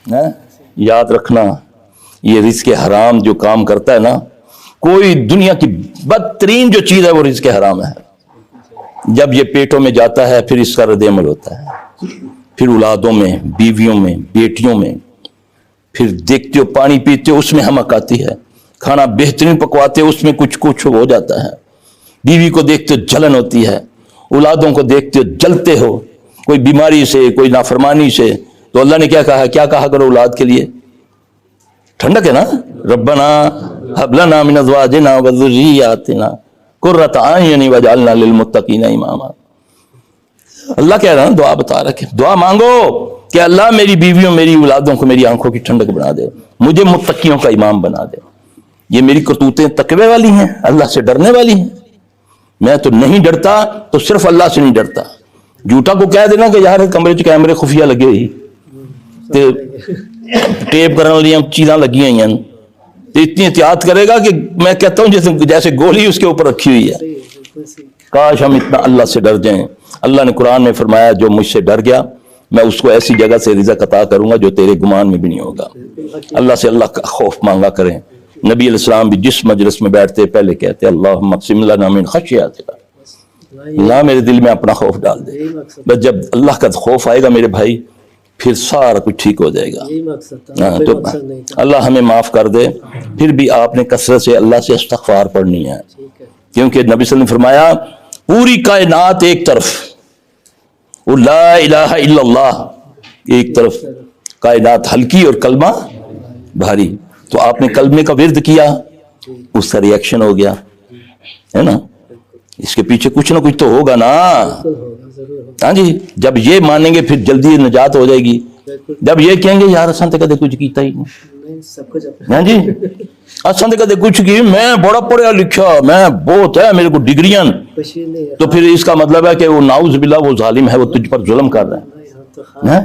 یاد رکھنا یہ رزق حرام جو کام کرتا ہے نا، کوئی دنیا کی بدترین جو چیز ہے وہ رزق حرام ہے. جب یہ پیٹوں میں جاتا ہے پھر اس کا رد عمل ہوتا ہے، پھر اولادوں میں، بیویوں میں، بیٹیوں میں، پھر دیکھتے ہو پانی پیتے ہو اس میں حمق آتی ہے، کھانا بہترین پکواتے ہو اس میں کچھ ہو جاتا ہے، بیوی کو دیکھتے ہو جلن ہوتی ہے، اولادوں کو دیکھتے ہو جلتے ہو، کوئی بیماری سے، کوئی نافرمانی سے. تو اللہ نے کیا کہا کرو اولاد کے لیے؟ ٹھنڈک ہے نا. ربنا ہب لنا من ازواجنا وذریاتنا قرۃ اعین واجعلنا للمتقین اماما. اللہ کہہ رہا ہے، دعا بتا رکھے، دعا مانگو کہ اللہ میری بیویوں، میری اولادوں کو میری آنکھوں کی ٹھنڈک بنا دے، مجھے متقیوں کا امام بنا دے. یہ میری کرتوتیں تقوی والی ہیں، اللہ سے ڈرنے والی ہیں. میں تو نہیں ڈرتا تو صرف اللہ سے نہیں ڈرتا. جھوٹا کو کہہ دینا کہ یار کمرے چ کیمرے خفیہ لگے ہوئی تے ٹیپ کرنے والی چیزاں لگی ہوئی ہیں، تو اتنی احتیاط کرے گا کہ میں کہتا ہوں جیسے گولی اس کے اوپر رکھی ہوئی ہے. کاش ہم اتنا اللہ سے ڈر جائیں. اللہ نے قرآن میں فرمایا جو مجھ سے ڈر گیا میں اس کو ایسی جگہ سے رزق عطا کروں گا جو تیرے گمان میں بھی نہیں ہوگا. اللہ سے اللہ کا خوف مانگا کریں. نبی علیہ السلام بھی جس مجلس میں بیٹھتے پہلے کہتے اللہم اقسم لنا من خشیتک، اللہ میرے دل میں اپنا خوف ڈال دے. بس جب اللہ کا خوف آئے گا میرے بھائی پھر سارا کچھ ٹھیک ہو جائے گا. تو اللہ ہمیں معاف کر دے. پھر بھی آپ نے کثرت سے اللہ سے استغفار پڑھنی ہے، کیونکہ نبی صلی اللہ علیہ وسلم نے فرمایا پوری کائنات ایک طرف، وہ لا الہ الا اللہ ایک طرف، کائنات ہلکی اور کلمہ بھاری. تو آپ نے کلمے کا ورد کیا، اس کا ریئیکشن ہو گیا ہے نا. اس کے پیچھے کچھ نہ کچھ تو ہوگا نا. ہاں جی، جب یہ مانیں گے پھر جلدی نجات ہو جائے گی. جب یہ کہیں گے یار اساں تے کدے کچھ کیتا ہی نہیں، ہاں جی اساں تے کدے کچھ کی، میں بڑا پڑھیا لکھا، میں بہت ہے میرے کو ڈگریاں، تو پھر اس کا مطلب ہے کہ وہ ناؤذ باللہ وہ ظالم ہے، وہ تجھ پر ظلم کر رہا ہے.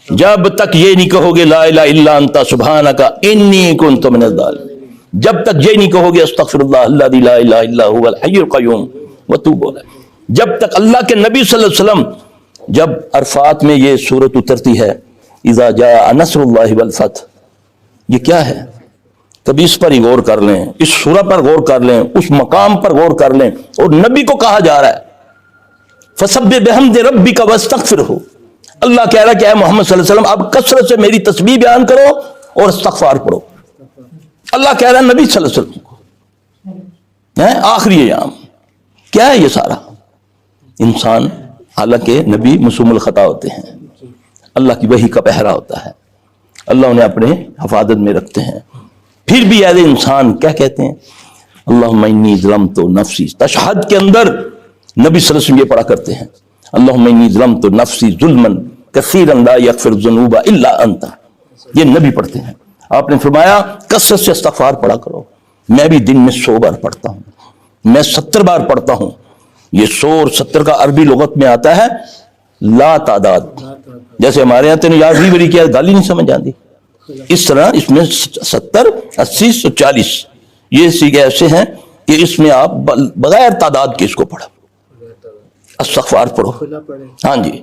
جب تک یہ نہیں کہو گے لا الہ الا انت سبحانک انی کنت من الظالمین، جب تک یہ نہیں کہو گے استغفر اللہ الذی لا الہ الا هو الحی القیوم وتوب الیہ، جب تک اللہ کے نبی صلی اللہ علیہ وسلم، جب عرفات میں یہ سورت اترتی ہے اذا جاء نصر اللہ والفتح، یہ کیا ہے؟ کبھی اس پر ہی غور کر لیں، اس سورہ پر غور کر لیں، اس مقام پر غور کر لیں. اور نبی کو کہا جا رہا ہے فسبح بحمد ربک واستغفرہ. اللہ کہہ رہا ہے کہ اے محمد صلی اللہ علیہ وسلم اب کثرت سے میری تسبیح بیان کرو اور استغفار پڑھو. اللہ کہہ رہا ہے نبی صلی اللہ علیہ وسلم کو آخری ایام. کیا ہے یہ سارا؟ انسان، حالانکہ نبی معصوم الخطا ہوتے ہیں، اللہ کی وحی کا پہرا ہوتا ہے، اللہ انہیں اپنے حفاظت میں رکھتے ہیں، پھر بھی ایز انسان کیا کہتے ہیں اللہم انی ظلمت نفسی. تشہد کے اندر نبی صلی اللہ علیہ وسلم یہ پڑھا کرتے ہیں اللہم انی ظلمت نفسی ظلما کثیرا لا یغفر الذنوب الا انت. یہ نبی پڑھتے ہیں. آپ نے فرمایا کثرت سے استغفار پڑھا کرو. میں بھی دن میں 100 بار پڑھتا ہوں، میں 70 بار پڑھتا ہوں. یہ 100 اور 70 کا عربی لغت میں آتا ہے لا تعداد. جیسے ہمارے یہاں تین یار بھی بری کیا گال ہی نہیں سمجھ آتی، اس طرح اس میں 70 80 140 یہ سیگے ایسے ہیں کہ اس میں آپ بغیر تعداد کے اس کو پڑھو، استغفار پڑھو. ہاں جی.